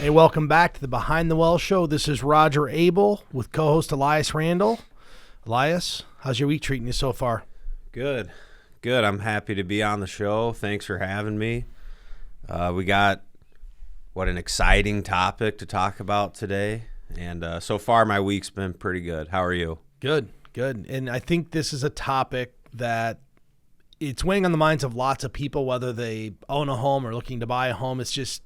Hey, welcome back to the Behind the Well Show. This is Roger Abel with co-host Elias Randel. Elias, how's your week treating you so far? Good. I'm happy to be on the show. Thanks for having me. We got, an exciting topic to talk about today. And so far, my week's been pretty good. How are you? Good. And I think this is a topic that it's weighing on the minds of lots of people, whether they own a home or looking to buy a home. It's just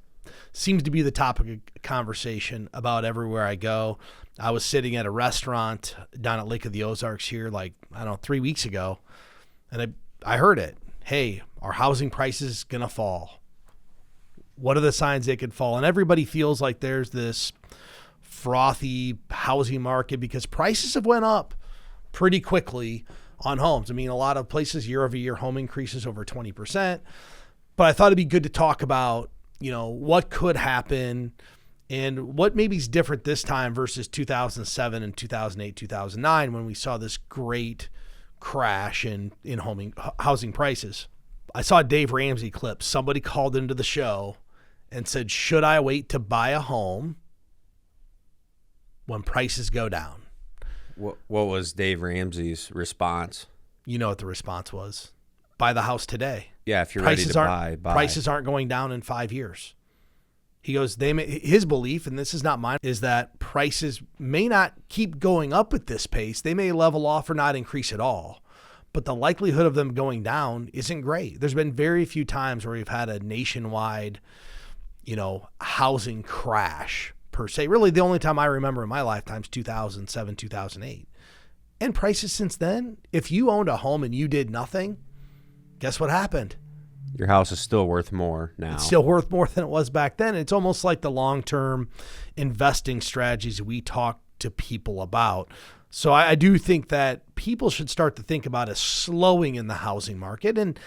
seems to be the topic of conversation about everywhere I go. I was sitting at a restaurant down at Lake of the Ozarks here 3 weeks ago, and I heard it. Hey, are housing prices going to fall? What are the signs they could fall? And everybody feels like there's this frothy housing market because prices have went up pretty quickly on homes. I mean, a lot of places year-over-year home increases over 20%. But I thought it'd be good to talk about, what could happen and what maybe is different this time versus 2007 and 2008, 2009 when we saw this great crash in housing prices. I saw a Dave Ramsey clip. Somebody called into the show and said, should I wait to buy a home when prices go down? What was Dave Ramsey's response? You know what the response was. Buy the house today. Yeah, if you're ready to buy. Prices aren't going down in 5 years. He goes, his belief, and this is not mine, is that prices may not keep going up at this pace. They may level off or not increase at all. But the likelihood of them going down isn't great. There's been very few times where we've had a nationwide, housing crash per se. Really, the only time I remember in my lifetime is 2007, 2008. And prices since then, if you owned a home and you did nothing, guess what happened? Your house is still worth more now. It's still worth more than it was back then. It's almost like the long-term investing strategies we talk to people about. So I do think that people should start to think about a slowing in the housing market. And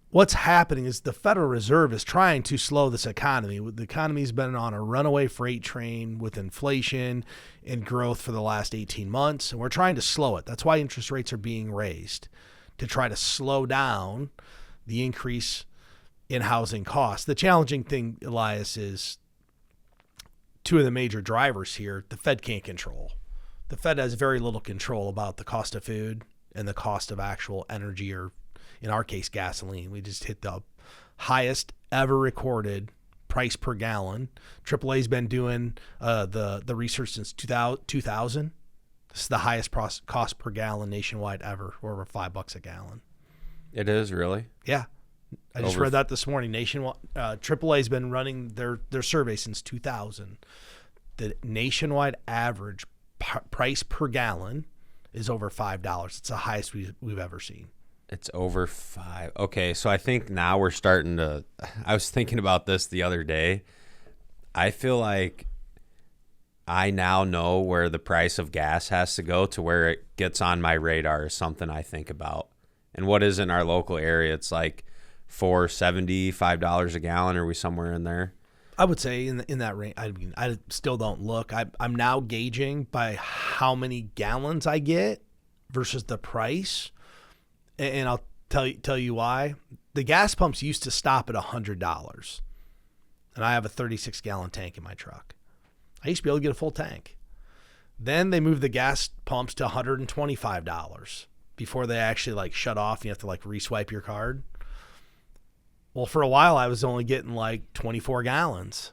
what's happening is the Federal Reserve is trying to slow this economy. The economy's been on a runaway freight train with inflation and growth for the last 18 months, and we're trying to slow it. That's why interest rates are being raised, to try to slow down the increase in housing costs. The challenging thing, Elias, is two of the major drivers here, the Fed can't control. The Fed has very little control about the cost of food and the cost of actual energy, or in our case, gasoline. We just hit the highest ever recorded price per gallon. AAA's been doing the research since 2000. This is the highest cost per gallon nationwide ever. We're over $5 a gallon. It is, really? Yeah. I just read that this morning. Nationwide, AAA's been running their survey since 2000. The nationwide average price per gallon is over $5. It's the highest we've ever seen. It's over $5. Okay, so I think now we're starting to – I was thinking about this the other day. I feel like I now know where the price of gas has to go to where it gets on my radar is something I think about. And what is in our local area? It's like $4.70, $5 a gallon. Are we somewhere in there? I would say in that range. I mean, I still don't look. I'm now gauging by how many gallons I get versus the price. And I'll tell you why. The gas pumps used to stop at $100. And I have a 36-gallon tank in my truck. I used to be able to get a full tank. Then they moved the gas pumps to $125 before they actually shut off and you have to reswipe your card. Well, for a while I was only getting 24 gallons.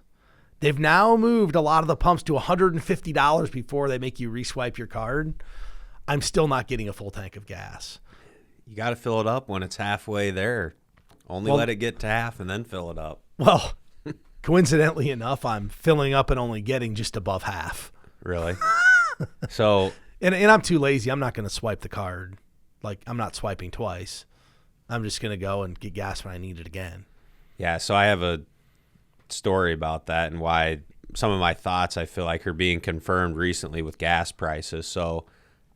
They've now moved a lot of the pumps to $150 before they make you reswipe your card. I'm still not getting a full tank of gas. You got to fill it up when it's halfway there. Let it get to half and then fill it up. Well, coincidentally enough, I'm filling up and only getting just above half. Really? So, and I'm too lazy. I'm not going to swipe the card. I'm not swiping twice. I'm just going to go and get gas when I need it again. Yeah, so I have a story about that and why some of my thoughts I feel like are being confirmed recently with gas prices. So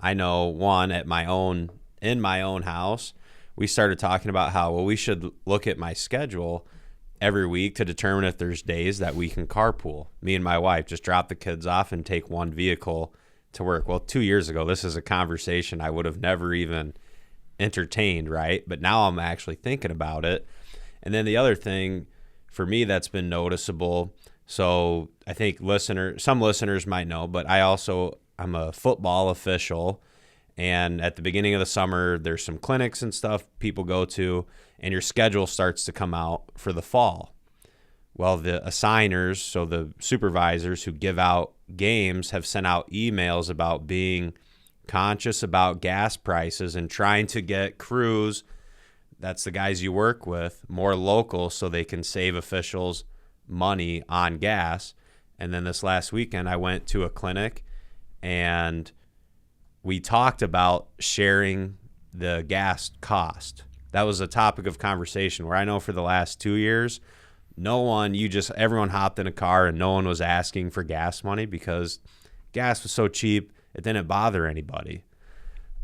I know, one, in my own house, we started talking about how, we should look at my schedule every week to determine if there's days that we can carpool. Me and my wife just drop the kids off and take one vehicle to work. Well, 2 years ago, this is a conversation I would have never even entertained, right? But now I'm actually thinking about it. And then the other thing for me that's been noticeable, So I think some listeners might know, but I'm a football official. And at the beginning of the summer, there's some clinics and stuff people go to, and your schedule starts to come out for the fall. Well, the assigners, so the supervisors who give out games, have sent out emails about being conscious about gas prices and trying to get crews, that's the guys you work with, more local so they can save officials money on gas. And then this last weekend, I went to a clinic and we talked about sharing the gas cost. That was a topic of conversation where I know for the last 2 years, everyone hopped in a car and no one was asking for gas money because gas was so cheap, it didn't bother anybody.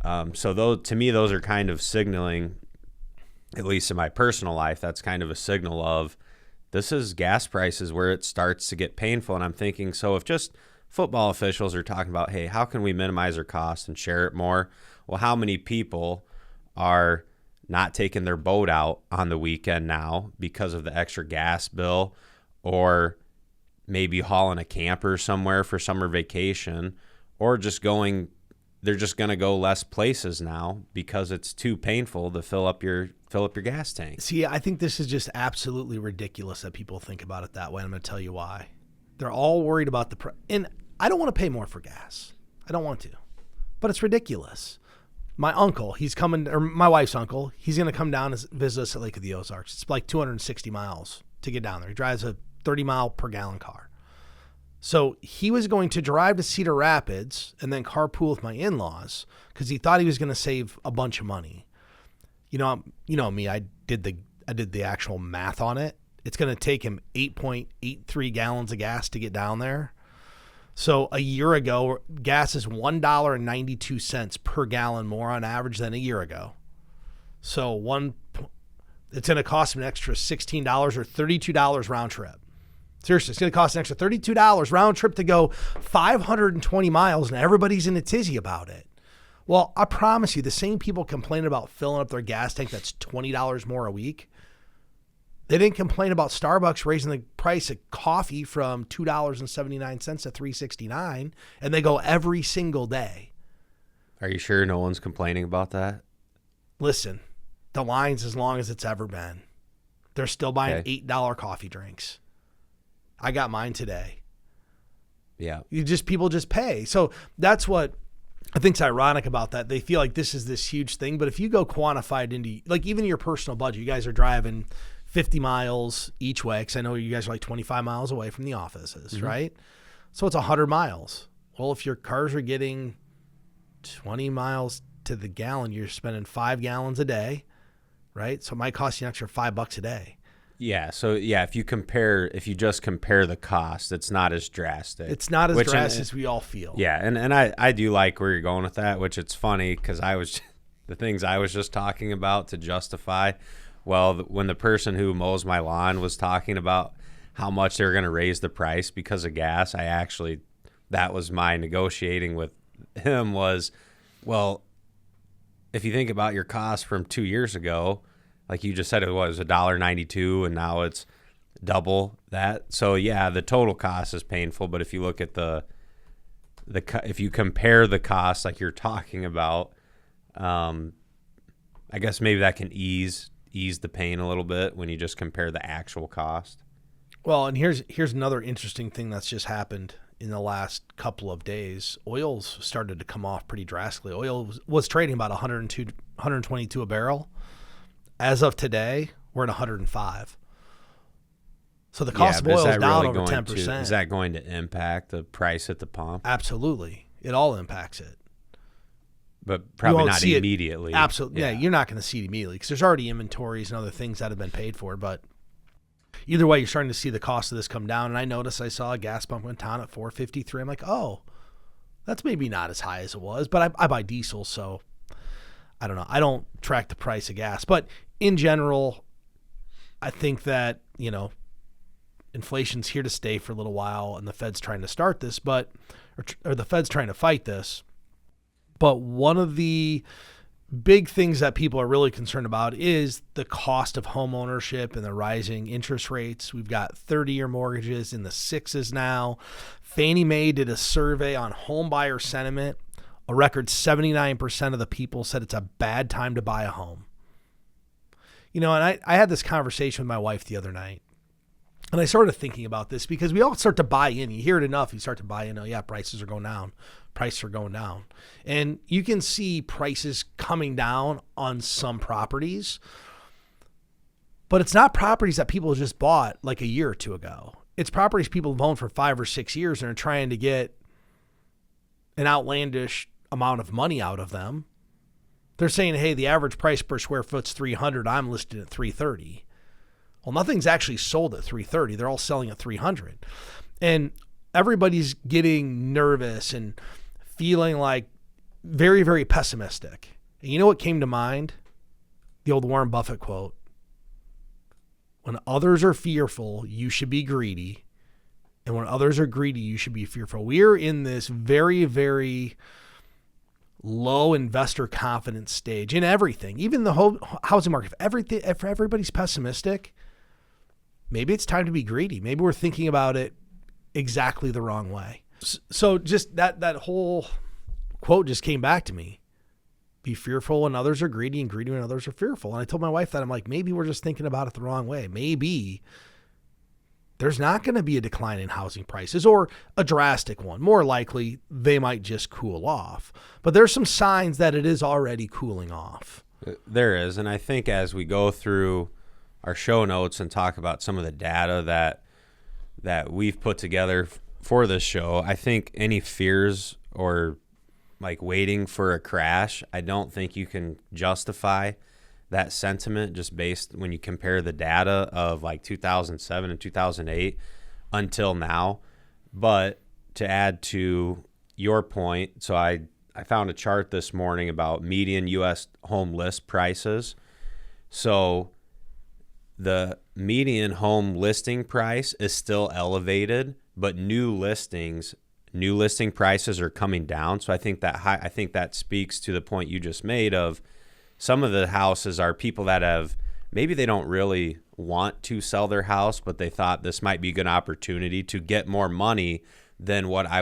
To me, those are kind of signaling, at least in my personal life, that's kind of a signal of this is gas prices where it starts to get painful. And I'm thinking, so if just football officials are talking about, hey, how can we minimize our costs and share it more? Well, how many people are not taking their boat out on the weekend now because of the extra gas bill, or maybe hauling a camper somewhere for summer vacation, or they're just going to go less places now because it's too painful to fill up your gas tank. See, I think this is just absolutely ridiculous that people think about it that way. I'm going to tell you why. They're all worried about the price. And I don't want to pay more for gas. I don't want to. But it's ridiculous. My uncle, my wife's uncle, he's going to come down and visit us at Lake of the Ozarks. It's like 260 miles to get down there. He drives a 30 mile per gallon car. So he was going to drive to Cedar Rapids and then carpool with my in-laws because he thought he was going to save a bunch of money. You know me, I did the actual math on it. It's going to take him 8.83 gallons of gas to get down there. So a year ago, gas is $1.92 per gallon more on average than a year ago. So it's going to cost him an extra $16 or $32 round trip. Seriously, it's going to cost an extra $32 round trip to go 520 miles, and everybody's in a tizzy about it. Well, I promise you, the same people complaining about filling up their gas tank that's $20 more a week, they didn't complain about Starbucks raising the price of coffee from $2.79 to $3.69, and they go every single day. Are you sure no one's complaining about that? Listen, the line's as long as it's ever been. They're still buying $8 coffee drinks. I got mine today. Yeah. People just pay. So that's what I think's ironic about that. They feel like this is this huge thing, but if you go quantify it into, like, even your personal budget, you guys are driving 50 miles each way, because I know you guys are like 25 miles away from the offices, right? So it's 100 miles. Well, if your cars are getting 20 miles to the gallon, you're spending 5 gallons a day, right? So it might cost you an extra $5 a day. Yeah. So yeah, if you just compare the cost, it's not as drastic. It's not as drastic as we all feel. Yeah. And I do like where you're going with that, which it's funny because the things I was just talking about to justify. Well, when the person who mows my lawn was talking about how much they were going to raise the price because of gas, that was my negotiating with him was, well, if you think about your cost from 2 years ago, like you just said, it was $1.92 and now it's double that. So yeah, the total cost is painful. But if you look at if you compare the costs like you're talking about, I guess maybe that can ease the pain a little bit when you just compare the actual cost. Well, and here's another interesting thing that's just happened in the last couple of days. Oil's started to come off pretty drastically. Oil was trading about 122 a barrel. As of today, we're at 105. So the cost of oil is down over 10%. Is that going to impact the price at the pump? Absolutely. It all impacts it. But probably not immediately. Absolutely. Yeah, you're not going to see it immediately because there's already inventories and other things that have been paid for. But either way, you're starting to see the cost of this come down. And I saw a gas pump went down at $4.53. I'm like, oh, that's maybe not as high as it was. But I buy diesel, so I don't know. I don't track the price of gas. But in general, I think that, inflation's here to stay for a little while, and the Fed's trying to start this, or the Fed's trying to fight this. But one of the big things that people are really concerned about is the cost of home ownership and the rising interest rates. We've got 30-year mortgages in the sixes now. Fannie Mae did a survey on home buyer sentiment. A record 79% of the people said it's a bad time to buy a home. And I had this conversation with my wife the other night. And I started thinking about this because we all start to buy in. You hear it enough, you start to buy in. Oh, yeah, prices are going down. Prices are going down. And you can see prices coming down on some properties. But it's not properties that people just bought like a year or two ago. It's properties people have owned for 5 or 6 years and are trying to get an outlandish amount of money out of them. They're saying, hey, the average price per square foot's $300. I'm listed at $330. Well, nothing's actually sold at $330. They're all selling at $300. And everybody's getting nervous and feeling like very, very pessimistic. And you know what came to mind? The old Warren Buffett quote. When others are fearful, you should be greedy. And when others are greedy, you should be fearful. We're in this very, very low investor confidence stage in everything, even the whole housing market. If everybody's pessimistic, maybe it's time to be greedy. Maybe we're thinking about it exactly the wrong way. So just that whole quote just came back to me. Be fearful when others are greedy and greedy when others are fearful. And I told my wife that. I'm like, maybe we're just thinking about it the wrong way. Maybe there's not going to be a decline in housing prices or a drastic one. More likely, they might just cool off. But there's some signs that it is already cooling off. There is. And I think as we go through our show notes and talk about some of the data that we've put together for this show, I think any fears or like waiting for a crash, I don't think you can justify that sentiment just based when you compare the data of like 2007 and 2008 until now. But to add to your point, so I found a chart this morning about median U.S. home list prices. So the median home listing price is still elevated, but new listing prices are coming down. So I think that speaks to the point you just made of some of the houses are people that have, maybe they don't really want to sell their house, but they thought this might be a good opportunity to get more money than what I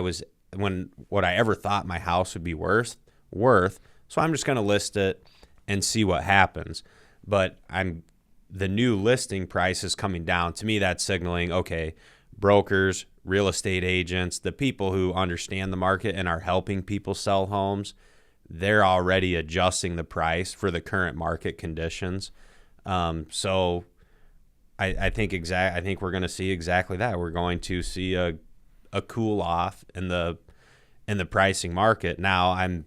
ever thought my house would be worth. So I'm just going to list it and see what happens. But the new listing price is coming down. To me, that's signaling, okay, brokers, real estate agents, the people who understand the market and are helping people sell homes, they're already adjusting the price for the current market conditions. So I think we're going to see exactly that. We're going to see a cool off in the pricing market. Now I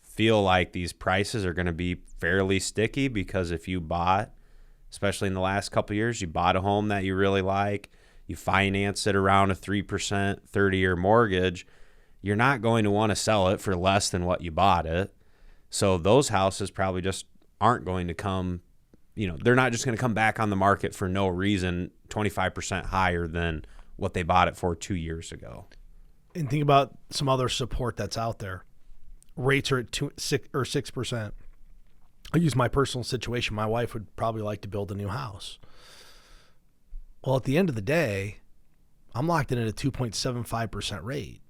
feel like these prices are going to be fairly sticky because if you bought, especially in the last couple of years, you bought a home that you really like, you finance it around a 3% 30-year mortgage, you're not going to want to sell it for less than what you bought it. So those houses probably just aren't going to come, they're not just going to come back on the market for no reason 25% higher than what they bought it for 2 years ago. And think about some other support that's out there. Rates are at 6%. I'll use my personal situation. My wife would probably like to build a new house. Well, at the end of the day, I'm locked in at a 2.75% rate.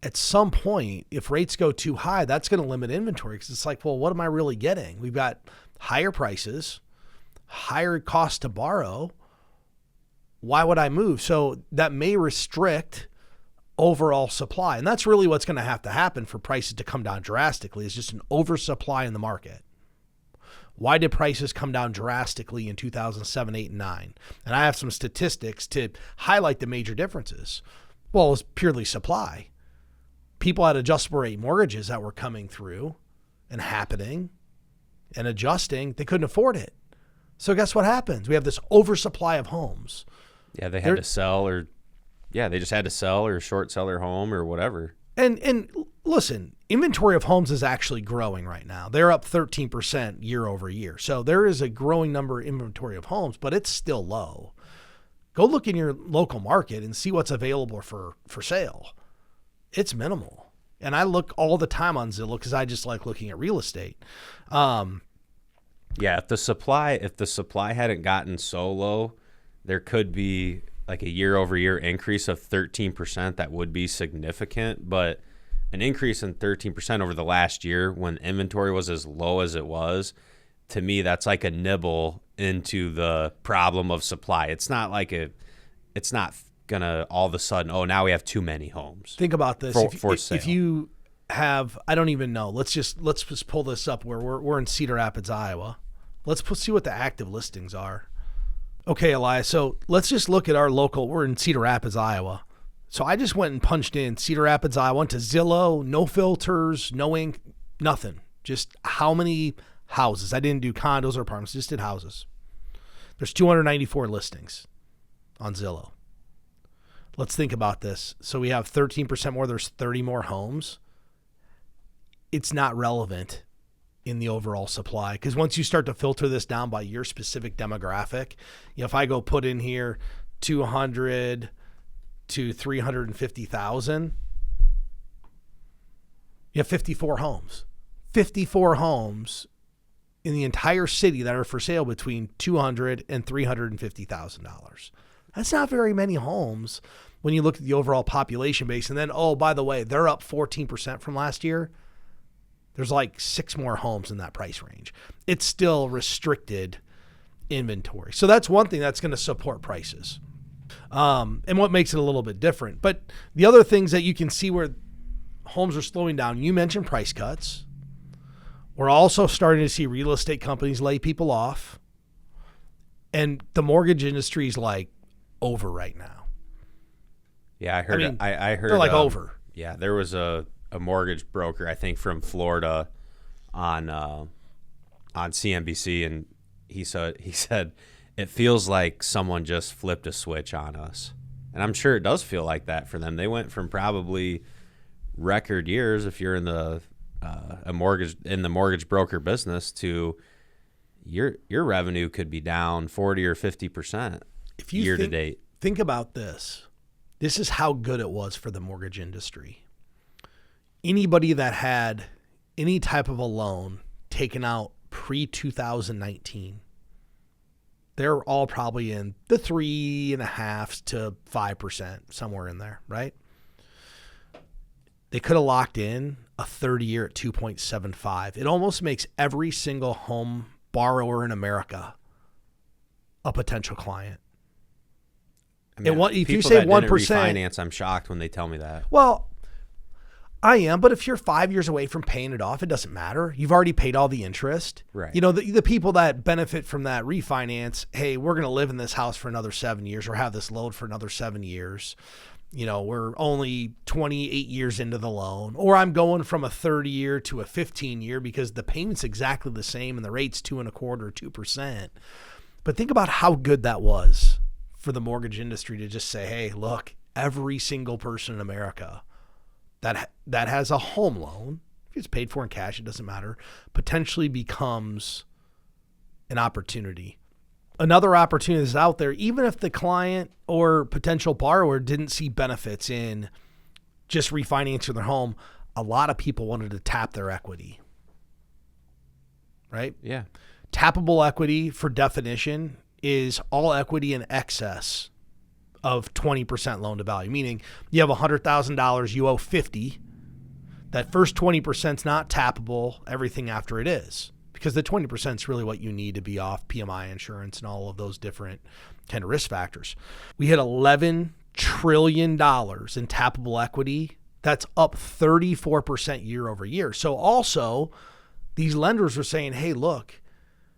At some point, if rates go too high, that's going to limit inventory because it's like, well, what am I really getting? We've got higher prices, higher cost to borrow. Why would I move? So that may restrict overall supply. And that's really what's going to happen for prices to come down drastically is just an oversupply in the market. Why did prices come down drastically in 2007, 8, and 9? And I have some statistics to highlight the major differences. Well, it's purely supply. People had adjustable rate mortgages that were coming through and happening and adjusting. They couldn't afford it. So guess what happens? We have this oversupply of homes. Yeah, they had to sell they just had to sell or short sell their home or whatever. And listen, inventory of homes is actually growing right now. They're up 13% year over year. So there is a growing number of inventory of homes, but it's still low. Go look in your local market and see what's available for sale. It's minimal. And I look all the time on Zillow because I just like looking at real estate. Yeah, if the supply hadn't gotten so low, there could be like a year-over-year increase of 13%. That would be significant, but an increase in 13% over the last year when inventory was as low as it was, to me, that's like a nibble into the problem of supply. It's not gonna all of a sudden, oh, now we have too many homes. Think about this. For sale. If you have, I don't even know. Let's just pull this up where we're in Cedar Rapids, Iowa. Let's see what the active listings are. Okay, Elias. So let's just look at our local. We're in Cedar Rapids, Iowa. So I just went and punched in Cedar Rapids, Iowa. Went to Zillow, no filters, no ink, nothing. Just how many houses. I didn't do condos or apartments. Just did houses. There's 294 listings on Zillow. Let's think about this. So we have 13% more. There's 30 more homes. It's not relevant in the overall supply, because once you start to filter this down by your specific demographic, if I go put in here 200 to 350,000, you have 54 homes. 54 homes in the entire city that are for sale between $200,000 and $350,000. That's not very many homes when you look at the overall population base. And then, oh, by the way, they're up 14% from last year. There's like 6 more homes in that price range. It's still restricted inventory. So that's one thing that's going to support prices. And what makes it a little bit different. But the other things that you can see where homes are slowing down, you mentioned price cuts. We're also starting to see real estate companies lay people off. And the mortgage industry is like over right now. Yeah, I heard. I heard they're like over. Yeah, there was a mortgage broker, I think from Florida, on CNBC, and he said it feels like someone just flipped a switch on us, and I'm sure it does feel like that for them. They went from probably record years, if you're in the mortgage broker business, to your revenue could be down 40 or 50% year to date. Think about this. This is how good it was for the mortgage industry. Anybody that had any type of a loan taken out pre-2019, they're all probably in the 3.5% to 5%, somewhere in there, right? They could have locked in a 30-year at 2.75. It almost makes every single home borrower in America a potential client. I mean, if you say 1%, refinance, I'm shocked when they tell me that. Well, I am, but if you're 5 years away from paying it off, it doesn't matter. You've already paid all the interest. Right. The people that benefit from that refinance, hey, we're going to live in this house for another 7 years or have this loan for another 7 years. We're only 28 years into the loan, or I'm going from a 30-year to a 15-year because the payment's exactly the same and the rate's 2.25% or 2%. But think about how good that was for the mortgage industry to just say, hey, look, every single person in America that has a home loan, if it's paid for in cash, it doesn't matter, potentially becomes an opportunity. Another opportunity is out there, even if the client or potential borrower didn't see benefits in just refinancing their home, a lot of people wanted to tap their equity, right? Yeah. Tappable equity, for definition, is all equity in excess of 20% loan to value, meaning you have $100,000, you owe $50,000. That first 20% is not tappable. Everything after it is, because the 20% is really what you need to be off PMI insurance and all of those different kind of risk factors. We hit $11 trillion in tappable equity. That's up 34% year over year. So also, these lenders were saying, hey, look,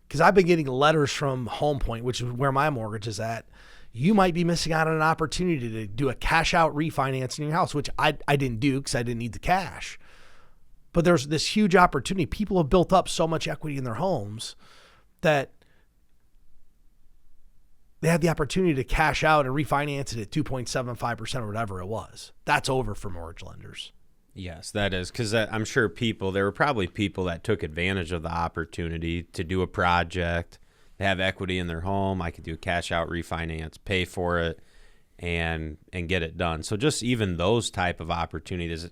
because I've been getting letters from Home Point, which is where my mortgage is at. You might be missing out on an opportunity to do a cash out refinance in your house, which I didn't do because I didn't need the cash. But there's this huge opportunity. People have built up so much equity in their homes that they had the opportunity to cash out and refinance it at 2.75% or whatever it was. That's over for mortgage lenders. Yes, that is, because I'm sure there were probably people that took advantage of the opportunity to do a project. They have equity in their home. I could do a cash out refinance, pay for it, and get it done. So just even those type of opportunities,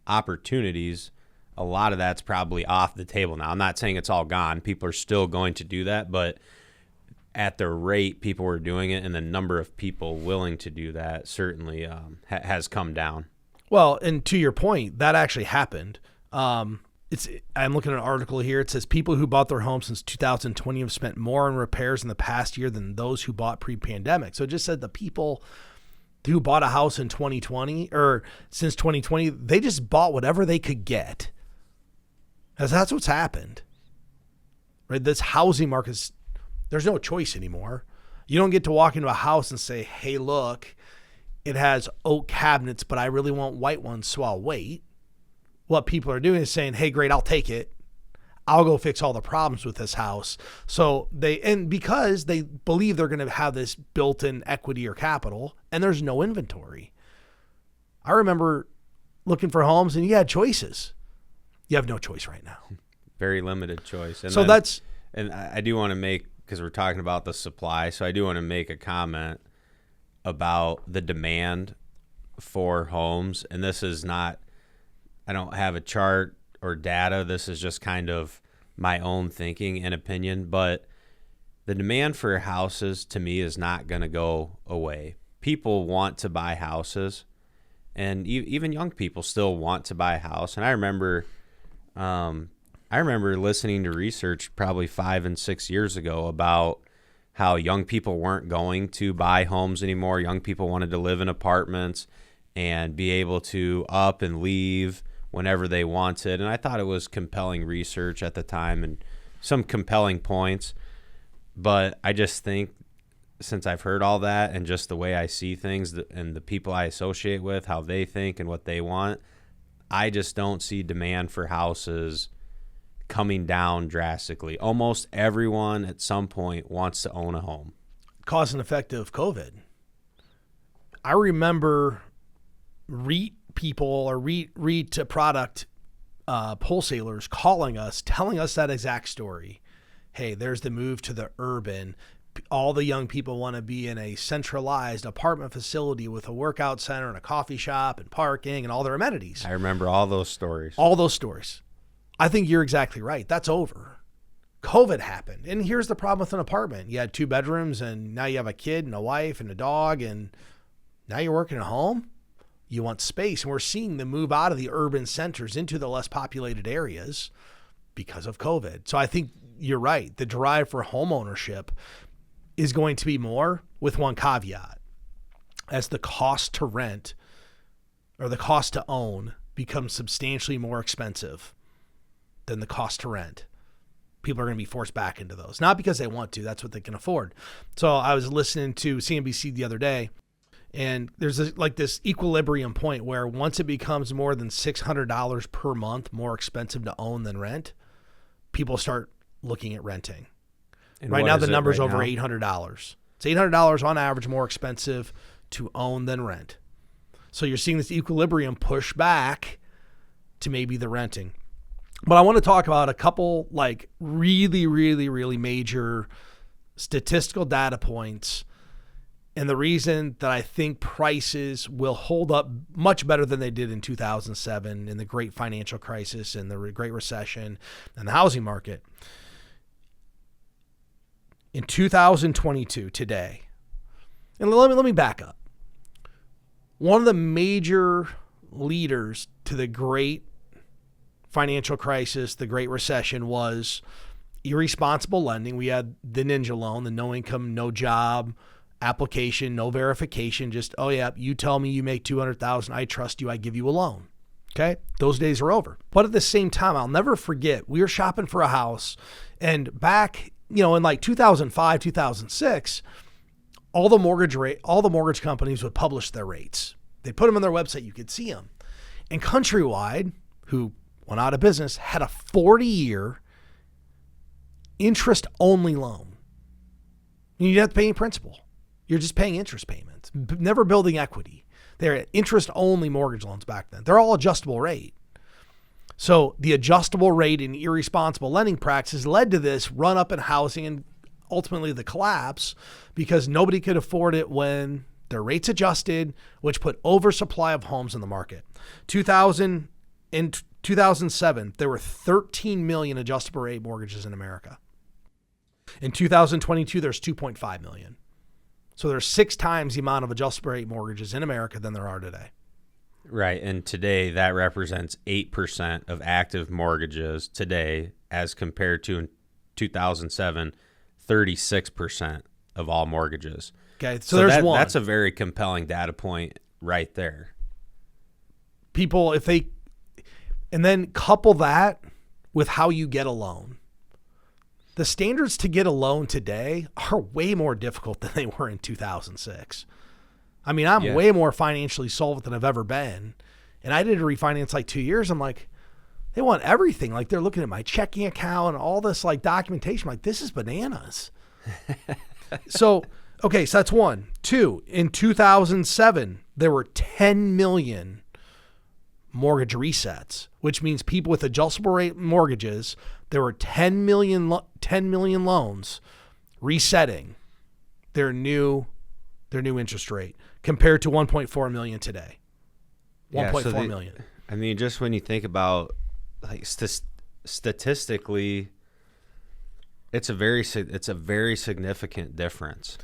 opportunities, a lot of that's probably off the table now. I'm not saying it's all gone. People are still going to do that, but at the rate people were doing it and the number of people willing to do that certainly has come down. Well, and to your point, that actually happened. I'm looking at an article here. It says people who bought their home since 2020 have spent more on repairs in the past year than those who bought pre-pandemic. So it just said the people who bought a house in 2020 or since 2020, they just bought whatever they could get. Because that's what's happened. Right? This housing market, there's no choice anymore. You don't get to walk into a house and say, hey, look, it has oak cabinets, but I really want white ones, so I'll wait. What people are doing is saying, hey, great, I'll take it. I'll go fix all the problems with this house. So because they believe they're going to have this built-in equity or capital, and there's no inventory. I remember looking for homes and you had choices. You have no choice right now. Very limited choice. And so and I do want to make, because we're talking about the supply, so I do want to make a comment about the demand for homes. And this is not, I don't have a chart or data. This is just kind of my own thinking and opinion. But the demand for houses to me is not going to go away. People want to buy houses, and even young people still want to buy a house. And I remember listening to research probably 5 and 6 years ago about how young people weren't going to buy homes anymore. Young people wanted to live in apartments and be able to up and leave whenever they wanted. And I thought it was compelling research at the time and some compelling points. But I just think, since I've heard all that and just the way I see things and the people I associate with, how they think and what they want, I just don't see demand for houses coming down drastically. Almost everyone at some point wants to own a home. Cause and effect of COVID. I remember REIT people or REIT product wholesalers calling us, telling us that exact story. Hey, there's the move to the urban. All the young people want to be in a centralized apartment facility with a workout center and a coffee shop and parking and all their amenities. I remember all those stories. All those stories. I think you're exactly right. That's over. COVID happened. And here's the problem with an apartment. You had 2 bedrooms and now you have a kid and a wife and a dog, and now you're working at home. You want space. And we're seeing them move out of the urban centers into the less populated areas because of COVID. So I think you're right. The drive for home ownership is going to be more, with one caveat. As the cost to rent or the cost to own becomes substantially more expensive than the cost to rent, people are going to be forced back into those. Not because they want to, that's what they can afford. So I was listening to CNBC the other day, and there's this equilibrium point where once it becomes more than $600 per month more expensive to own than rent, people start looking at renting. And right now the number's over $800. It's $800 on average more expensive to own than rent. So you're seeing this equilibrium push back to maybe the renting. But I want to talk about a couple really, really, really major statistical data points, and the reason that I think prices will hold up much better than they did in 2007 in the great financial crisis and the Great Recession and the housing market. In 2022, today, and let me back up. One of the major leaders to the great financial crisis, the Great Recession, was irresponsible lending. We had the ninja loan, the no income, no job application, no verification. Just, oh yeah, you tell me you make $200,000, I trust you, I give you a loan. Okay, those days are over. But at the same time, I'll never forget, we were shopping for a house, and back, in 2005, 2006, all the mortgage companies would publish their rates. They put them on their website, you could see them. And Countrywide, who went out of business, had a 40-year interest-only loan. You didn't have to pay any principal. You're just paying interest payments, never building equity. They're interest-only mortgage loans back then. They're all adjustable rate. So the adjustable rate and irresponsible lending practices led to this run-up in housing and ultimately the collapse, because nobody could afford it when their rates adjusted, which put oversupply of homes in the market. In 2007, there were 13 million adjustable rate mortgages in America. In 2022, there's 2.5 million. So there's 6 times the amount of adjustable rate mortgages in America than there are today. Right. And today that represents 8% of active mortgages today, as compared to in 2007, 36% of all mortgages. Okay. So there's one. That's a very compelling data point right there. People, and then couple that with how you get a loan. The standards to get a loan today are way more difficult than they were in 2006. I mean, I'm way more financially solvent than I've ever been. And I did a refinance like 2 years. I'm like, they want everything. Like, they're looking at my checking account and all this like documentation. I'm like, this is bananas. So that's one. 2, in 2007, there were 10 million mortgage resets, which means people with adjustable rate mortgages, there were 10 million loans resetting their new interest rate, compared to 1.4 million today. 1.4 million. I mean, just when you think about like statistically, it's a very significant difference.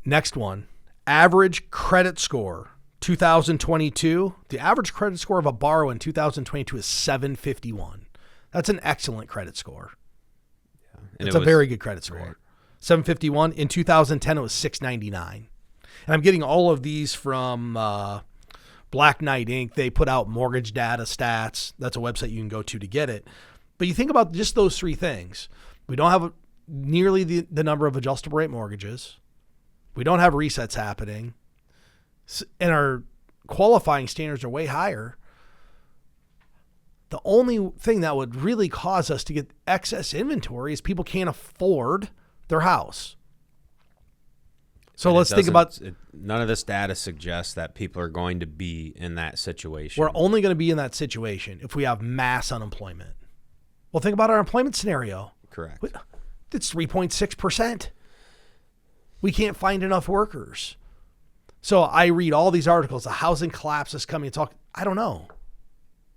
Next one, average credit score. 2022, the average credit score of a borrower in 2022 is 751. That's an excellent credit score. Yeah. It's a very good credit score. Right. 751. In 2010, it was 699. And I'm getting all of these from Black Knight Inc. They put out mortgage data stats. That's a website you can go to get it. But you think about just those 3 things. We don't have nearly the number of adjustable rate mortgages. We don't have resets happening. And our qualifying standards are way higher. The only thing that would really cause us to get excess inventory is people can't afford their house. So and let's think about none of this data suggests that people are going to be in that situation. We're only going to be in that situation if we have mass unemployment. Well, think about our employment scenario. Correct. It's 3.6%. We can't find enough workers. So I read all these articles, the housing collapse is coming. I don't know.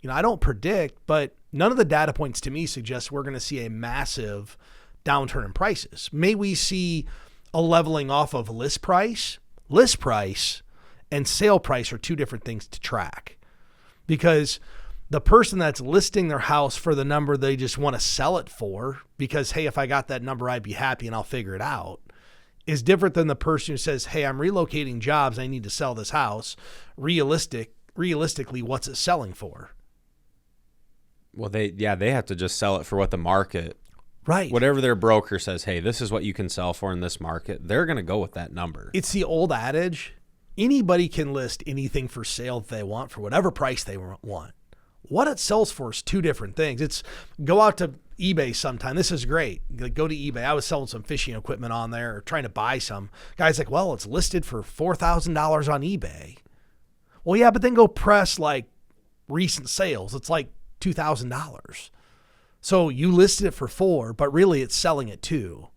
I don't predict, but none of the data points to me suggest we're going to see a massive downturn in prices. May we see a leveling off of list price? List price and sale price are 2 different things to track, because the person that's listing their house for the number they just want to sell it for, because, hey, if I got that number, I'd be happy and I'll figure it out, is different than the person who says, hey, I'm relocating jobs, I need to sell this house. Realistically, what's it selling for? Well, they have to just sell it for what the market, right? Whatever their broker says, hey, this is what you can sell for in this market, they're going to go with that number. It's the old adage, anybody can list anything for sale that they want for whatever price they want. What it sells for is 2 different things. It's go out to eBay sometime. This is great. Like, go to eBay. I was selling some fishing equipment on there, or trying to buy some. Guy's like, well, it's listed for $4,000 on eBay. Well, yeah, but then go press like recent sales. It's like $2,000. So you listed it for 4, but really it's selling at 2.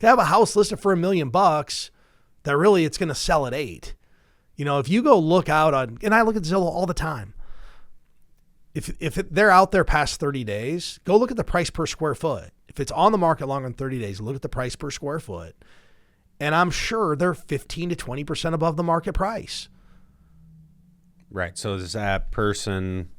To have a house listed for $1 million, that really it's going to sell at 8. If you go look out on, and I look at Zillow all the time. If they're out there past 30 days, go look at the price per square foot. If it's on the market longer than 30 days, look at the price per square foot. And I'm sure they're 15 to 20% above the market price. Right. So is that person,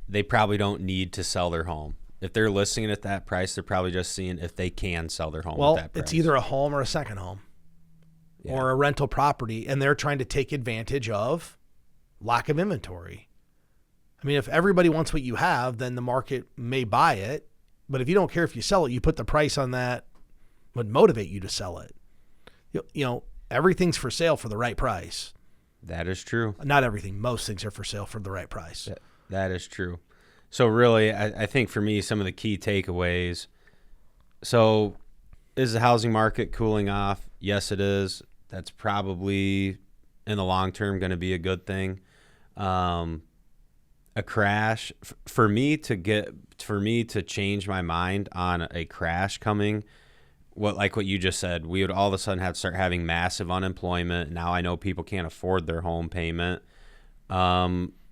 they probably don't need to sell their home. If they're listing it at that price, they're probably just seeing if they can sell their home at that price. It's either a home or a second home, or a rental property, and they're trying to take advantage of lack of inventory. I mean, if everybody wants what you have, then the market may buy it. But if you don't care if you sell it, you put the price on that would motivate you to sell it. Everything's for sale for the right price. That is true. Not everything. Most things are for sale for the right price. That is true. So really, I think for me, some of the key takeaways. So is the housing market cooling off? Yes, it is. That's probably in the long term going to be a good thing. A crash for me to change my mind on a crash coming, what you just said, we would all of a sudden start having massive unemployment. Now I know people can't afford their home payment.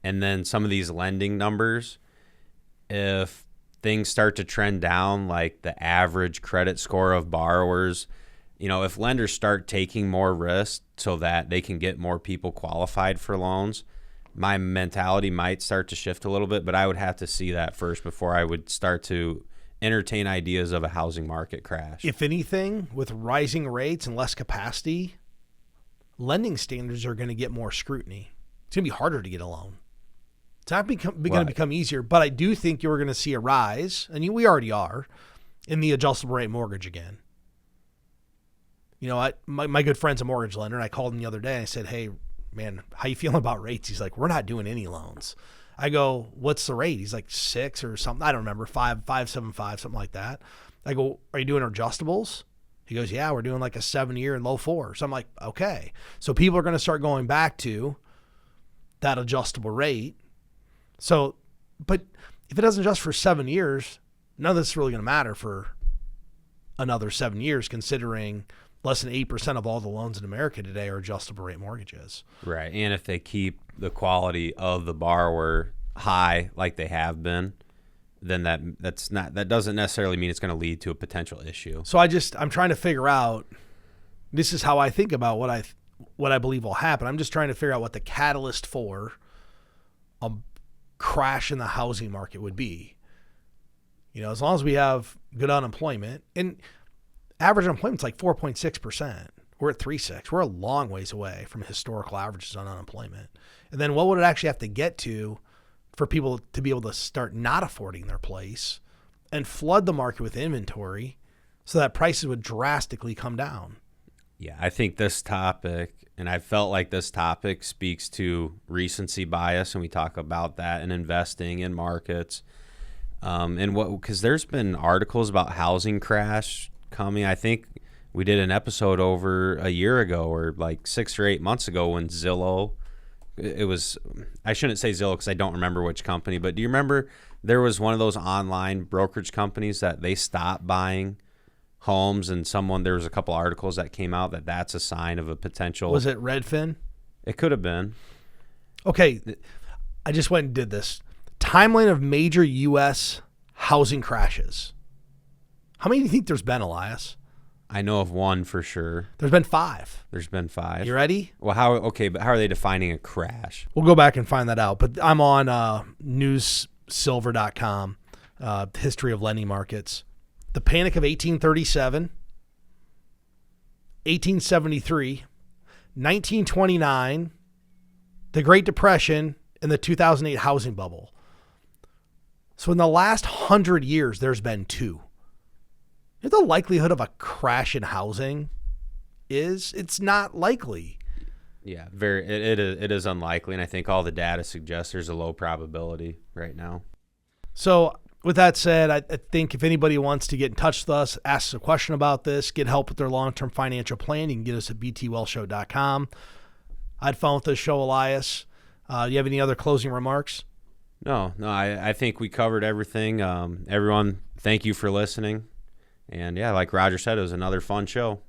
and then some of these lending numbers, if things start to trend down, like the average credit score of borrowers, if lenders start taking more risk so that they can get more people qualified for loans, my mentality might start to shift a little bit, but I would have to see that first before I would start to entertain ideas of a housing market crash. If anything, with rising rates and less capacity, lending standards are going to get more scrutiny. It's going to be harder to get a loan. It's not going to become easier, but I do think you're going to see a rise, and we already are, in the adjustable rate mortgage again. My good friend's a mortgage lender, and I called him the other day, and I said, hey, man, how you feeling about rates? He's like, we're not doing any loans. I go, what's the rate? He's like 6 or something. I don't remember, 5.75, something like that. I go, are you doing adjustables? He goes, yeah, we're doing like a 7-year and low 4s. So I'm like, okay. So people are going to start going back to that adjustable rate. So, but if it doesn't adjust for 7 years, none of this is really going to matter for another 7 years, considering less than 8% of all the loans in America today are adjustable rate mortgages. Right. And if they keep the quality of the borrower high like they have been, then that doesn't necessarily mean it's going to lead to a potential issue. So I'm trying to figure out, this is how I think about what I believe will happen. I'm just trying to figure out what the catalyst for a crash in the housing market would be. As long as we have good unemployment, and average unemployment's like 4.6%. We're at 3.6. We're a long ways away from historical averages on unemployment. And then what would it actually have to get to for people to be able to start not affording their place and flood the market with inventory so that prices would drastically come down? Yeah, I think this topic, and I felt like this topic speaks to recency bias, and we talk about that in investing in markets. Because there's been articles about housing crash coming. I think we did an episode over a year ago or like 6 or 8 months ago when Zillow, I shouldn't say Zillow because I don't remember which company, but do you remember there was one of those online brokerage companies that they stopped buying homes, and there was a couple articles that came out that's a sign of a potential. Was it Redfin? It could have been. Okay. I just went and did this. Timeline of major U.S. housing crashes. How many do you think there's been, Elias? I know of one for sure. There's been 5. There's been 5. You ready? Well, but how are they defining a crash? We'll go back and find that out. But I'm on newssilver.com, history of lending markets. The Panic of 1837, 1873, 1929, the Great Depression, and the 2008 housing bubble. So in the last 100 years, there's been 2. The likelihood of a crash in housing it's not likely. Yeah, it is unlikely, and I think all the data suggests there's a low probability right now. So with that said, I think if anybody wants to get in touch with us, ask us a question about this, get help with their long-term financial plan, you can get us at btwellshow.com. I had fun with this show, Elias. Do you have any other closing remarks? No, I think we covered everything. Everyone, thank you for listening. And yeah, like Roger said, it was another fun show.